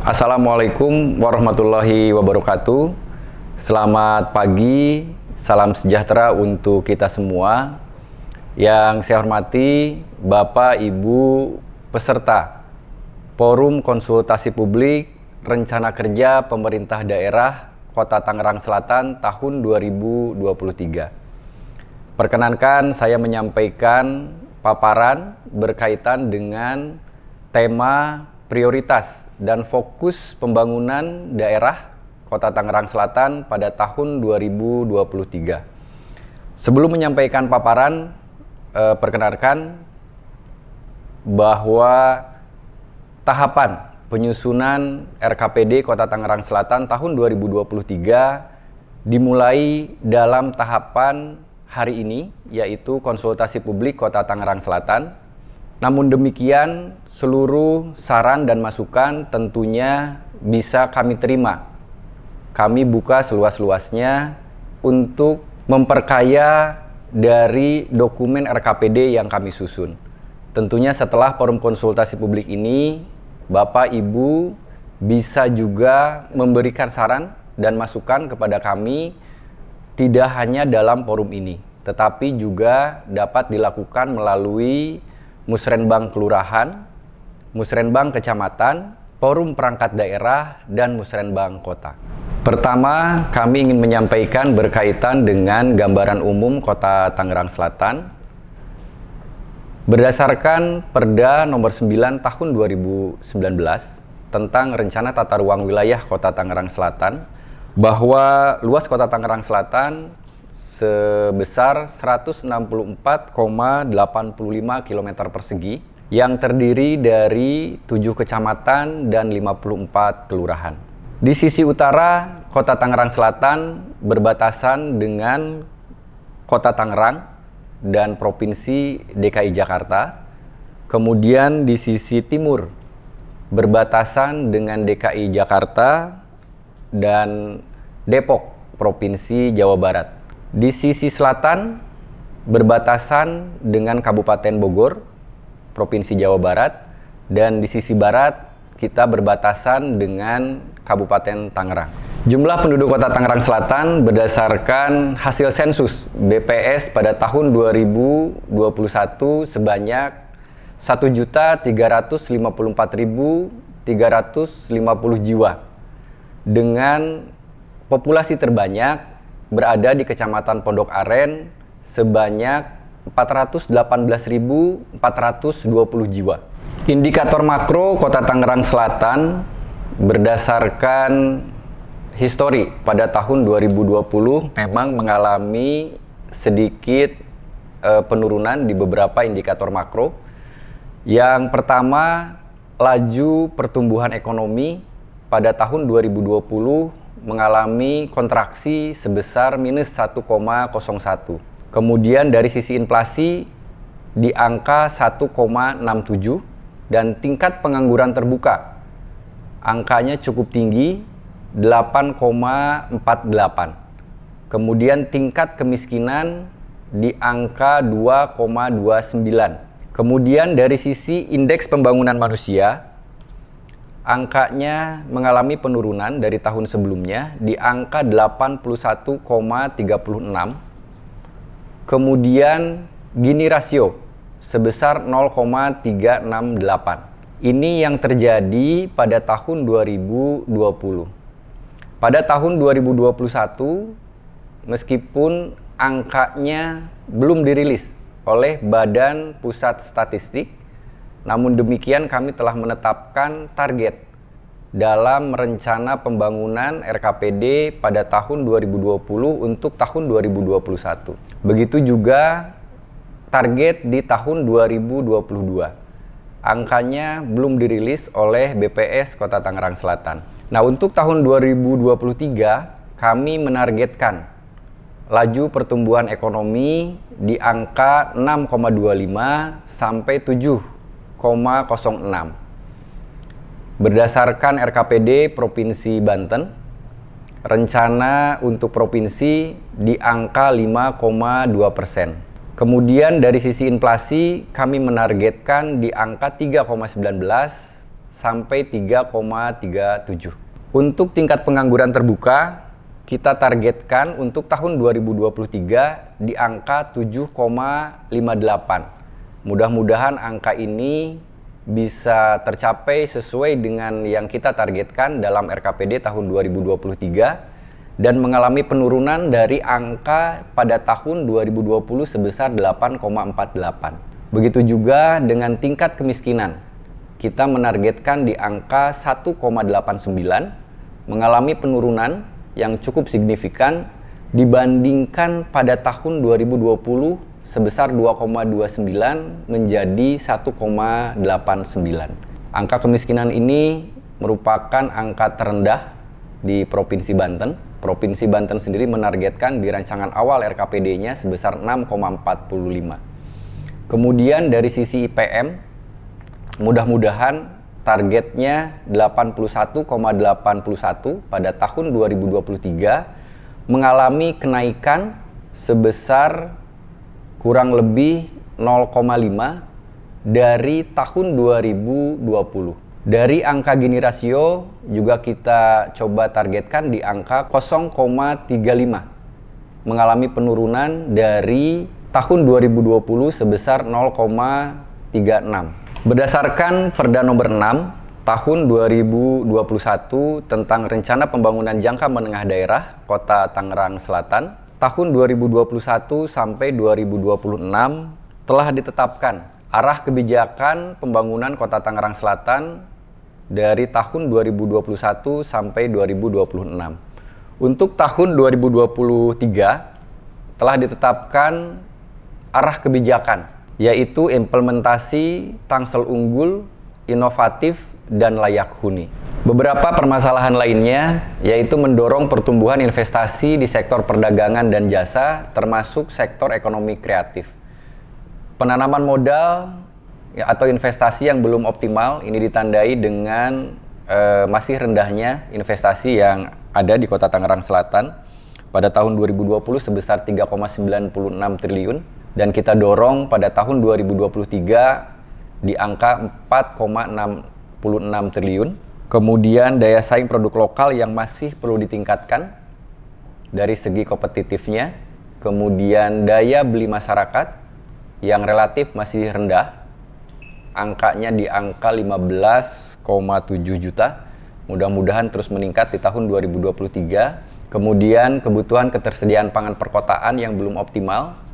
Assalamualaikum warahmatullahi wabarakatuh. Selamat pagi, salam sejahtera untuk kita semua. Yang saya hormati Bapak Ibu peserta Forum Konsultasi Publik Rencana Kerja Pemerintah Daerah Kota Tangerang Selatan tahun 2023. Perkenankan saya menyampaikan paparan berkaitan dengan tema prioritas dan fokus pembangunan daerah Kota Tangerang Selatan pada tahun 2023. Sebelum menyampaikan paparan, perkenalkan bahwa tahapan penyusunan RKPD Kota Tangerang Selatan tahun 2023 dimulai dalam tahapan hari ini, yaitu konsultasi publik Kota Tangerang Selatan. Namun demikian, seluruh saran dan masukan tentunya bisa kami terima. Kami buka seluas-luasnya untuk memperkaya dari dokumen RKPD yang kami susun. Tentunya setelah forum konsultasi publik ini, Bapak Ibu bisa juga memberikan saran dan masukan kepada kami tidak hanya dalam forum ini, tetapi juga dapat dilakukan melalui Musrenbang Kelurahan, Musrenbang Kecamatan, Forum Perangkat Daerah, dan Musrenbang Kota. Pertama, kami ingin menyampaikan berkaitan dengan gambaran umum Kota Tangerang Selatan. Berdasarkan Perda Nomor 9 Tahun 2019 tentang Rencana Tata Ruang Wilayah Kota Tangerang Selatan, bahwa luas Kota Tangerang Selatan sebesar 164,85 km persegi yang terdiri dari 7 kecamatan dan 54 kelurahan. Di sisi utara, Kota Tangerang Selatan berbatasan dengan Kota Tangerang dan Provinsi DKI Jakarta. Kemudian di sisi timur berbatasan dengan DKI Jakarta dan Depok, Provinsi Jawa Barat. Di sisi selatan berbatasan dengan Kabupaten Bogor, Provinsi Jawa Barat, dan di sisi barat kita berbatasan dengan Kabupaten Tangerang. Jumlah penduduk Kota Tangerang Selatan berdasarkan hasil sensus BPS pada tahun 2021 sebanyak 1.354.350 jiwa dengan populasi terbanyak berada di Kecamatan Pondok Aren sebanyak 418.420 jiwa. Indikator makro Kota Tangerang Selatan berdasarkan histori pada tahun 2020 memang mengalami sedikit penurunan di beberapa indikator makro. Yang pertama, laju pertumbuhan ekonomi pada tahun 2020 mengalami kontraksi sebesar minus 1,01. Kemudian dari sisi inflasi di angka 1,67 dan tingkat pengangguran terbuka angkanya cukup tinggi 8,48. Kemudian tingkat kemiskinan di angka 2,29. Kemudian dari sisi indeks pembangunan manusia angkanya mengalami penurunan dari tahun sebelumnya di angka 81,36. Kemudian Gini rasio sebesar 0,368. Ini yang terjadi pada tahun 2020. Pada tahun 2021, meskipun angkanya belum dirilis oleh Badan Pusat Statistik, namun demikian kami telah menetapkan target dalam rencana pembangunan RKPD pada tahun 2020 untuk tahun 2021. Begitu juga target di tahun 2022. Angkanya belum dirilis oleh BPS Kota Tangerang Selatan. Nah, untuk tahun 2023 kami menargetkan laju pertumbuhan ekonomi di angka 6,25 sampai 7,06. Berdasarkan RKPD Provinsi Banten, rencana untuk provinsi di angka 5,2%. Kemudian dari sisi inflasi kami menargetkan di angka 3,19 sampai 3,37. Untuk tingkat pengangguran terbuka, kita targetkan untuk tahun 2023 di angka 7,58. Mudah-mudahan angka ini bisa tercapai sesuai dengan yang kita targetkan dalam RKPD tahun 2023 dan mengalami penurunan dari angka pada tahun 2020 sebesar 8,48. Begitu juga dengan tingkat kemiskinan. Kita menargetkan di angka 1,89, mengalami penurunan yang cukup signifikan dibandingkan pada tahun 2020 sebesar 2,29 menjadi 1,89. Angka kemiskinan ini merupakan angka terendah di Provinsi Banten. Provinsi Banten sendiri menargetkan di rancangan awal RKPD-nya sebesar 6,45. Kemudian dari sisi IPM, mudah-mudahan targetnya 81,81 pada tahun 2023 mengalami kenaikan sebesar kurang lebih 0,5 dari tahun 2020. Dari angka Gini rasio juga kita coba targetkan di angka 0,35, mengalami penurunan dari tahun 2020 sebesar 0,36. Berdasarkan Perda nomor 6 tahun 2021 tentang Rencana Pembangunan Jangka Menengah Daerah Kota Tangerang Selatan, tahun 2021 sampai 2026 telah ditetapkan arah kebijakan pembangunan Kota Tangerang Selatan dari tahun 2021 sampai 2026. Untuk tahun 2023 telah ditetapkan arah kebijakan, yaitu implementasi Tangsel unggul, inovatif, dan layak huni. Beberapa permasalahan lainnya yaitu mendorong pertumbuhan investasi di sektor perdagangan dan jasa, termasuk sektor ekonomi kreatif. Penanaman modal atau investasi yang belum optimal ini ditandai dengan masih rendahnya investasi yang ada di Kota Tangerang Selatan pada tahun 2020 sebesar 3,96 triliun. Dan kita dorong pada tahun 2023 di angka 4,66 triliun. Kemudian daya saing produk lokal yang masih perlu ditingkatkan dari segi kompetitifnya. Kemudian daya beli masyarakat yang relatif masih rendah. Angkanya di angka 15,7 juta. Mudah-mudahan terus meningkat di tahun 2023. Kemudian kebutuhan ketersediaan pangan perkotaan yang belum optimal.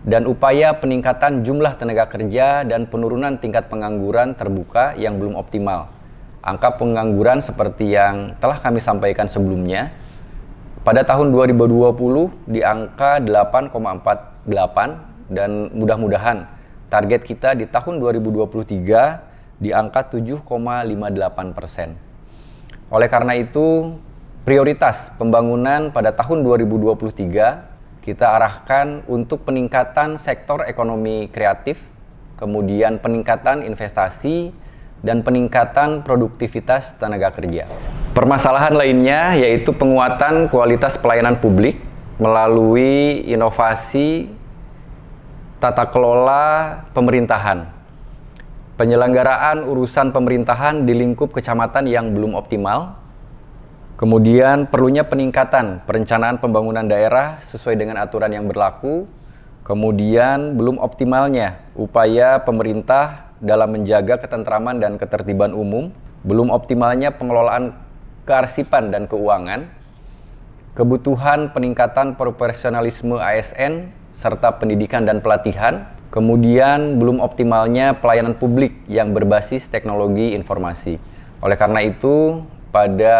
Dan upaya peningkatan jumlah tenaga kerja dan penurunan tingkat pengangguran terbuka yang belum optimal. Angka pengangguran seperti yang telah kami sampaikan sebelumnya, pada tahun 2020 di angka 8,48 dan mudah-mudahan target kita di tahun 2023 di angka 7,58%. Oleh karena itu, prioritas pembangunan pada tahun 2023 kita arahkan untuk peningkatan sektor ekonomi kreatif, kemudian peningkatan investasi, dan peningkatan produktivitas tenaga kerja. Permasalahan lainnya yaitu penguatan kualitas pelayanan publik melalui inovasi tata kelola pemerintahan. Penyelenggaraan urusan pemerintahan di lingkup kecamatan yang belum optimal. Kemudian perlunya peningkatan perencanaan pembangunan daerah sesuai dengan aturan yang berlaku. Kemudian belum optimalnya upaya pemerintah dalam menjaga ketentraman dan ketertiban umum. Belum optimalnya pengelolaan kearsipan dan keuangan. Kebutuhan peningkatan profesionalisme ASN serta pendidikan dan pelatihan. Kemudian belum optimalnya pelayanan publik yang berbasis teknologi informasi. Oleh karena itu, pada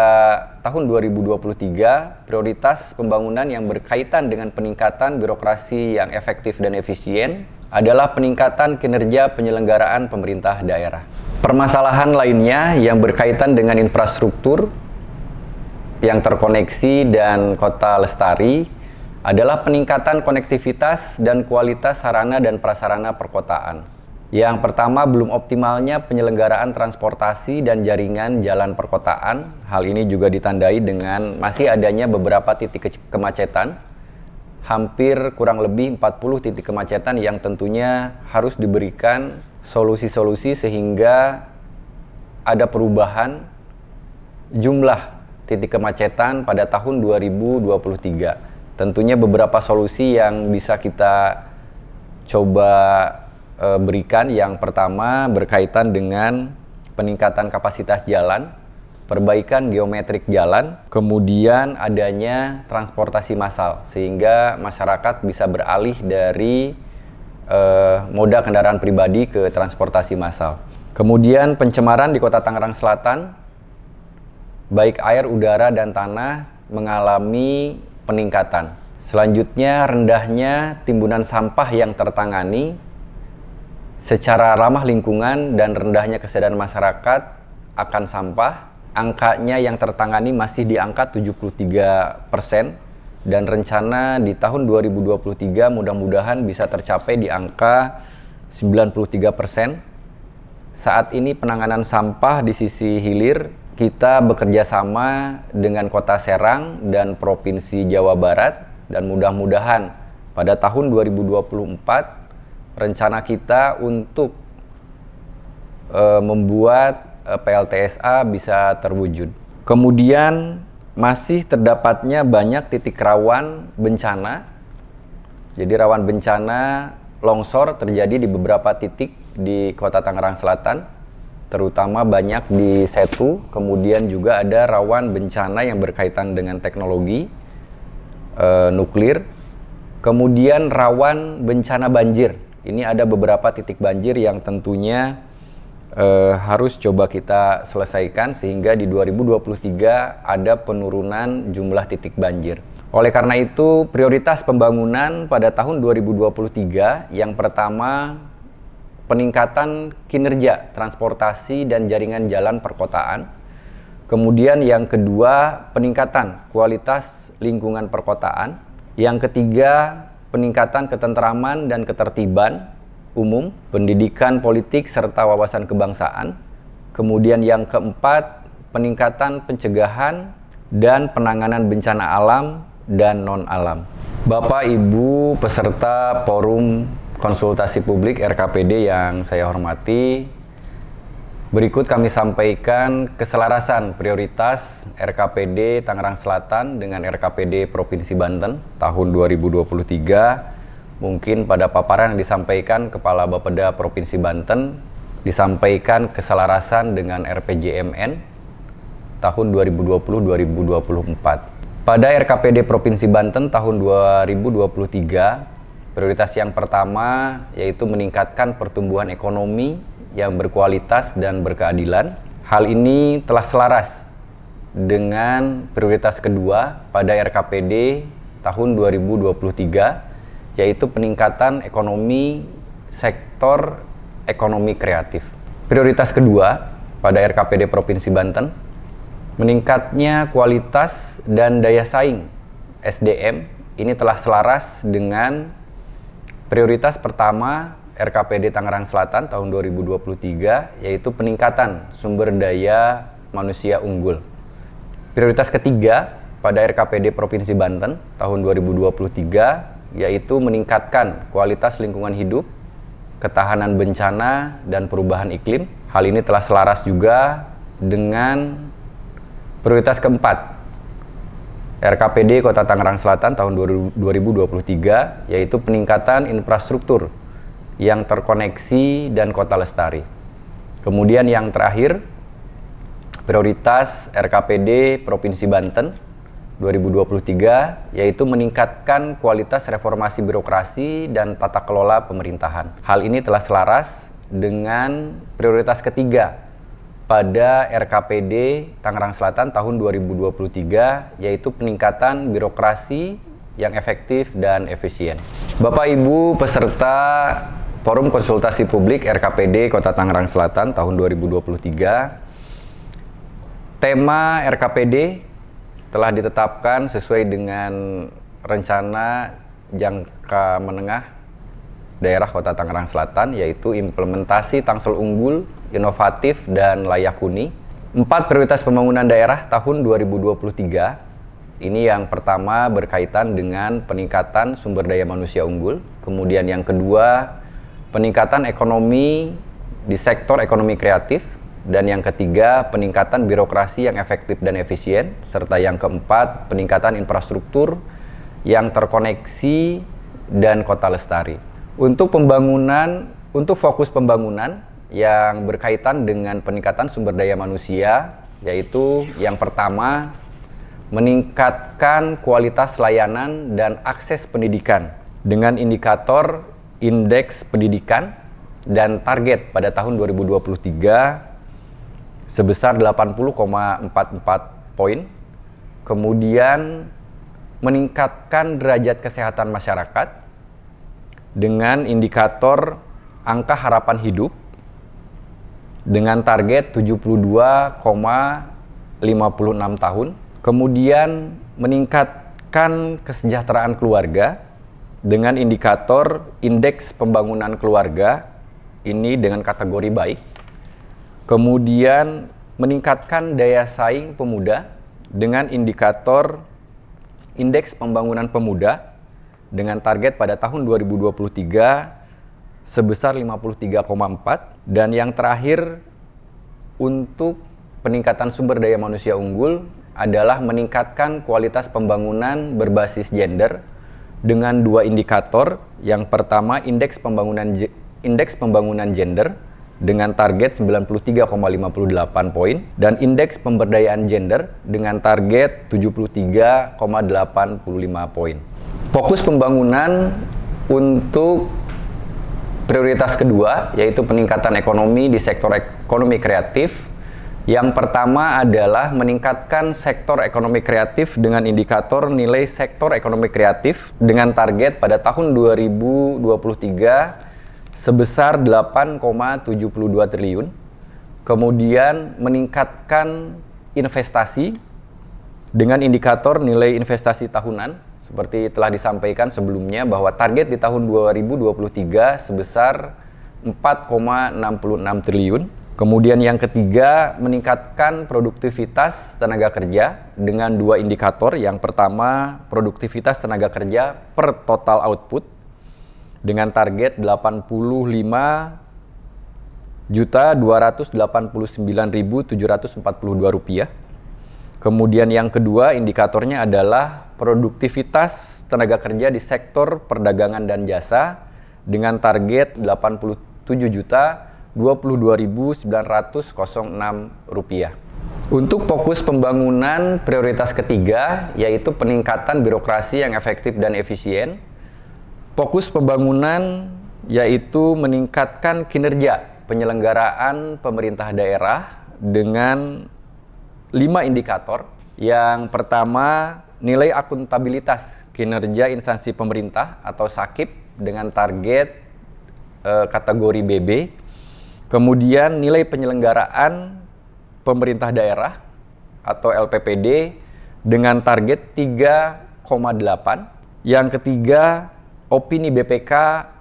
tahun 2023, prioritas pembangunan yang berkaitan dengan peningkatan birokrasi yang efektif dan efisien adalah peningkatan kinerja penyelenggaraan pemerintah daerah. Permasalahan lainnya yang berkaitan dengan infrastruktur yang terkoneksi dan kota lestari adalah peningkatan konektivitas dan kualitas sarana dan prasarana perkotaan. Yang pertama, belum optimalnya penyelenggaraan transportasi dan jaringan jalan perkotaan. Hal ini juga ditandai dengan masih adanya beberapa titik kemacetan. Hampir kurang lebih 40 titik kemacetan yang tentunya harus diberikan solusi-solusi sehingga ada perubahan jumlah titik kemacetan pada tahun 2023. Tentunya beberapa solusi yang bisa kita coba berikan. Yang pertama berkaitan dengan peningkatan kapasitas jalan, perbaikan geometrik jalan, kemudian adanya transportasi massal sehingga masyarakat bisa beralih dari moda kendaraan pribadi ke transportasi massal. Kemudian pencemaran di Kota Tangerang Selatan, baik air, udara, dan tanah mengalami peningkatan. Selanjutnya, rendahnya timbunan sampah yang tertangani secara ramah lingkungan dan rendahnya kesadaran masyarakat akan sampah. Angkanya yang tertangani masih di angka 73%, dan rencana di tahun 2023 mudah-mudahan bisa tercapai di angka 93%. Saat ini penanganan sampah di sisi hilir kita bekerja sama dengan Kota Serang dan Provinsi Jawa Barat, dan mudah-mudahan pada tahun 2024 rencana kita untuk membuat PLTSA bisa terwujud. Kemudian masih terdapatnya banyak titik rawan bencana. Jadi rawan bencana longsor terjadi di beberapa titik di Kota Tangerang Selatan, terutama banyak di Setu. Kemudian juga ada rawan bencana yang berkaitan dengan teknologi nuklir. Kemudian rawan bencana banjir. Ini ada beberapa titik banjir yang tentunya harus coba kita selesaikan sehingga di 2023 ada penurunan jumlah titik banjir. Oleh karena itu, prioritas pembangunan pada tahun 2023 yang pertama peningkatan kinerja transportasi dan jaringan jalan perkotaan. Kemudian yang kedua, peningkatan kualitas lingkungan perkotaan. Yang ketiga, peningkatan ketentraman dan ketertiban umum, pendidikan politik serta wawasan kebangsaan. Kemudian yang keempat, peningkatan pencegahan dan penanganan bencana alam dan non-alam. Bapak, Ibu, peserta Forum Konsultasi Publik RKPD yang saya hormati, berikut kami sampaikan keselarasan prioritas RKPD Tangerang Selatan dengan RKPD Provinsi Banten tahun 2023. Mungkin pada paparan yang disampaikan Kepala Bapeda Provinsi Banten disampaikan keselarasan dengan RPJMN tahun 2020-2024. Pada RKPD Provinsi Banten tahun 2023, prioritas yang pertama yaitu meningkatkan pertumbuhan ekonomi yang berkualitas dan berkeadilan. Hal ini telah selaras dengan prioritas kedua pada RKPD tahun 2023, yaitu peningkatan ekonomi sektor ekonomi kreatif. Prioritas kedua pada RKPD Provinsi Banten, meningkatnya kualitas dan daya saing SDM. Ini telah selaras dengan prioritas pertama RKPD Tangerang Selatan tahun 2023, yaitu peningkatan sumber daya manusia unggul. Prioritas ketiga pada RKPD Provinsi Banten tahun 2023, yaitu meningkatkan kualitas lingkungan hidup, ketahanan bencana, dan perubahan iklim. Hal ini telah selaras juga dengan prioritas keempat RKPD Kota Tangerang Selatan tahun 2023, yaitu peningkatan infrastruktur yang terkoneksi dan kota lestari. Kemudian yang terakhir, prioritas RKPD Provinsi Banten 2023, yaitu meningkatkan kualitas reformasi birokrasi dan tata kelola pemerintahan. Hal ini telah selaras dengan prioritas ketiga pada RKPD Tangerang Selatan tahun 2023, yaitu peningkatan birokrasi yang efektif dan efisien. Bapak Ibu peserta Forum Konsultasi Publik RKPD Kota Tangerang Selatan tahun 2023, tema RKPD telah ditetapkan sesuai dengan rencana jangka menengah daerah Kota Tangerang Selatan, yaitu implementasi Tangsel unggul, inovatif, dan layak huni. 4 prioritas pembangunan daerah tahun 2023. Ini yang pertama berkaitan dengan peningkatan sumber daya manusia unggul. Kemudian yang kedua, peningkatan ekonomi di sektor ekonomi kreatif. Dan yang ketiga, peningkatan birokrasi yang efektif dan efisien. Serta yang keempat, peningkatan infrastruktur yang terkoneksi dan kota lestari. Untuk fokus pembangunan yang berkaitan dengan peningkatan sumber daya manusia, yaitu yang pertama, meningkatkan kualitas layanan dan akses pendidikan dengan indikator indeks pendidikan dan target pada tahun 2023 sebesar 80,44 poin. Kemudian meningkatkan derajat kesehatan masyarakat dengan indikator angka harapan hidup dengan target 72,56 tahun. Kemudian meningkatkan kesejahteraan keluarga dengan indikator indeks pembangunan keluarga ini dengan kategori baik. Kemudian meningkatkan daya saing pemuda dengan indikator indeks pembangunan pemuda dengan target pada tahun 2023 sebesar 53,4. Dan yang terakhir, untuk peningkatan sumber daya manusia unggul adalah meningkatkan kualitas pembangunan berbasis gender dengan dua indikator. Yang pertama, indeks pembangunan gender dengan target 93,58 poin dan indeks pemberdayaan gender dengan target 73,85 poin. Fokus pembangunan untuk prioritas kedua yaitu peningkatan ekonomi di sektor ekonomi kreatif. Yang pertama adalah meningkatkan sektor ekonomi kreatif dengan indikator nilai sektor ekonomi kreatif dengan target pada tahun 2023 sebesar 8,72 triliun. Kemudian meningkatkan investasi dengan indikator nilai investasi tahunan seperti telah disampaikan sebelumnya bahwa target di tahun 2023 sebesar 4,66 triliun. Kemudian yang ketiga, meningkatkan produktivitas tenaga kerja dengan dua indikator. Yang pertama, produktivitas tenaga kerja per total output dengan target Rp85.289.742. Kemudian yang kedua, indikatornya adalah produktivitas tenaga kerja di sektor perdagangan dan jasa dengan target Rp87.022.906. Untuk fokus pembangunan prioritas ketiga yaitu peningkatan birokrasi yang efektif dan efisien. Fokus pembangunan yaitu meningkatkan kinerja penyelenggaraan pemerintah daerah dengan 5 indikator. Yang pertama, nilai akuntabilitas kinerja instansi pemerintah atau SAKIP dengan target kategori BB. Kemudian nilai penyelenggaraan pemerintah daerah atau LPPD dengan target 3,8. Yang ketiga, opini BPK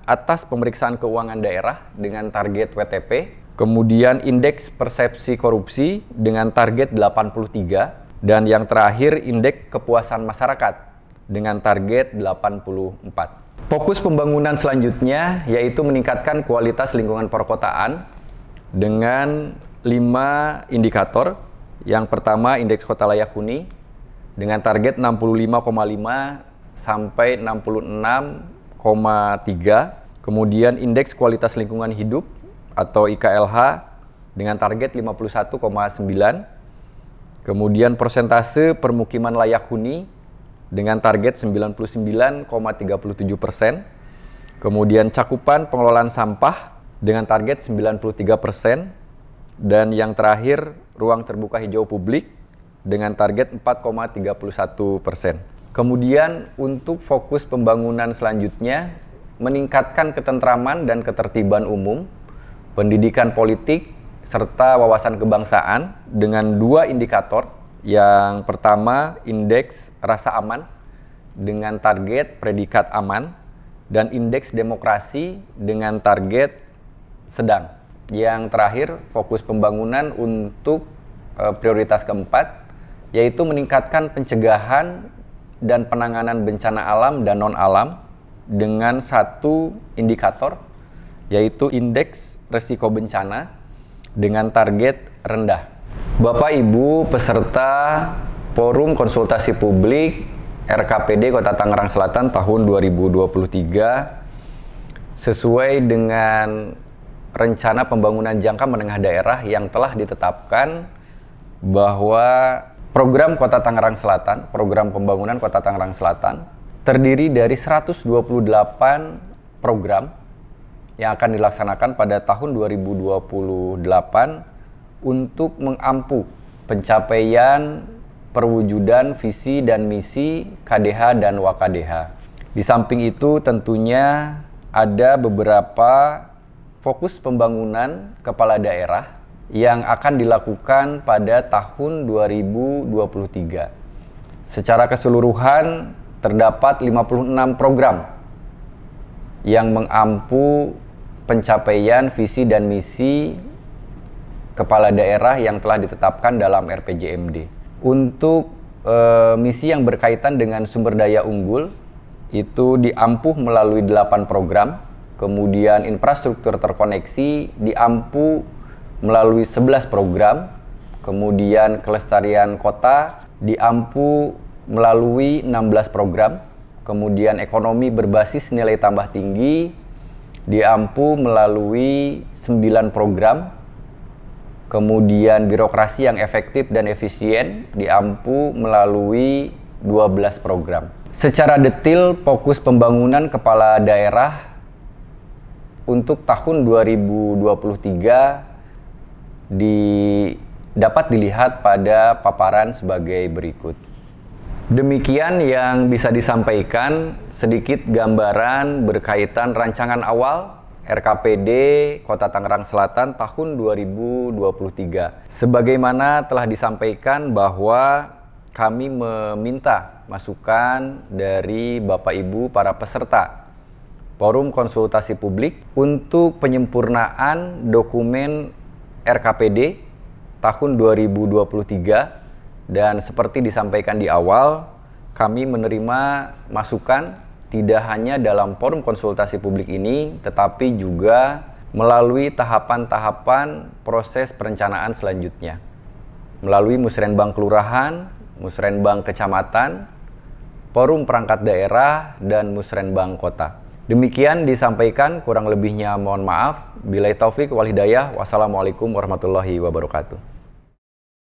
atas pemeriksaan keuangan daerah dengan target WTP. Kemudian indeks persepsi korupsi dengan target 83. Dan yang terakhir, indeks kepuasan masyarakat dengan target 84. Fokus pembangunan selanjutnya yaitu meningkatkan kualitas lingkungan perkotaan dengan 5 indikator. Yang pertama, indeks kota layak huni dengan target 65,5 sampai 66,3. Kemudian indeks kualitas lingkungan hidup atau IKLH dengan target 51,9. Kemudian persentase permukiman layak huni dengan target 99,37%. Kemudian cakupan pengelolaan sampah dengan target 93%. Dan yang terakhir, ruang terbuka hijau publik dengan target 4,31%. Kemudian untuk fokus pembangunan selanjutnya, meningkatkan ketentraman dan ketertiban umum, pendidikan politik, serta wawasan kebangsaan dengan 2 indikator. Yang pertama, indeks rasa aman dengan target predikat aman dan indeks demokrasi dengan target sedang. Yang terakhir, fokus pembangunan untuk prioritas keempat yaitu meningkatkan pencegahan dan penanganan bencana alam dan non-alam dengan 1 indikator yaitu indeks resiko bencana dengan target rendah. Bapak Ibu peserta Forum Konsultasi Publik RKPD Kota Tangerang Selatan tahun 2023 sesuai dengan rencana pembangunan jangka menengah daerah yang telah ditetapkan bahwa program Kota Tangerang Selatan, program pembangunan Kota Tangerang Selatan terdiri dari 128 program yang akan dilaksanakan pada tahun 2028 untuk mengampu pencapaian perwujudan visi dan misi KDH dan WKDH. Di samping itu tentunya ada beberapa fokus pembangunan kepala daerah yang akan dilakukan pada tahun 2023. Secara keseluruhan terdapat 56 program yang mengampu pencapaian visi dan misi kepala daerah yang telah ditetapkan dalam RPJMD. Untuk misi yang berkaitan dengan sumber daya unggul itu diampuh melalui 8 program, kemudian infrastruktur terkoneksi diampuh melalui 11 program, kemudian kelestarian kota diampuh melalui 16 program, kemudian ekonomi berbasis nilai tambah tinggi diampuh melalui 9 program, kemudian birokrasi yang efektif dan efisien diampuh melalui 12 program. Secara detail fokus pembangunan kepala daerah untuk tahun 2023 dapat dilihat pada paparan sebagai berikut. Demikian yang bisa disampaikan, sedikit gambaran berkaitan rancangan awal RKPD Kota Tangerang Selatan tahun 2023. Sebagaimana telah disampaikan bahwa kami meminta masukan dari Bapak Ibu para peserta Forum Konsultasi Publik untuk penyempurnaan dokumen RKPD tahun 2023. Dan seperti disampaikan di awal, kami menerima masukan tidak hanya dalam forum konsultasi publik ini, tetapi juga melalui tahapan-tahapan proses perencanaan selanjutnya. Melalui Musrenbang Kelurahan, Musrenbang Kecamatan, Forum Perangkat Daerah, dan Musrenbang Kota. Demikian disampaikan, kurang lebihnya mohon maaf. Billahi taufik wal hidayah. Wassalamualaikum warahmatullahi wabarakatuh.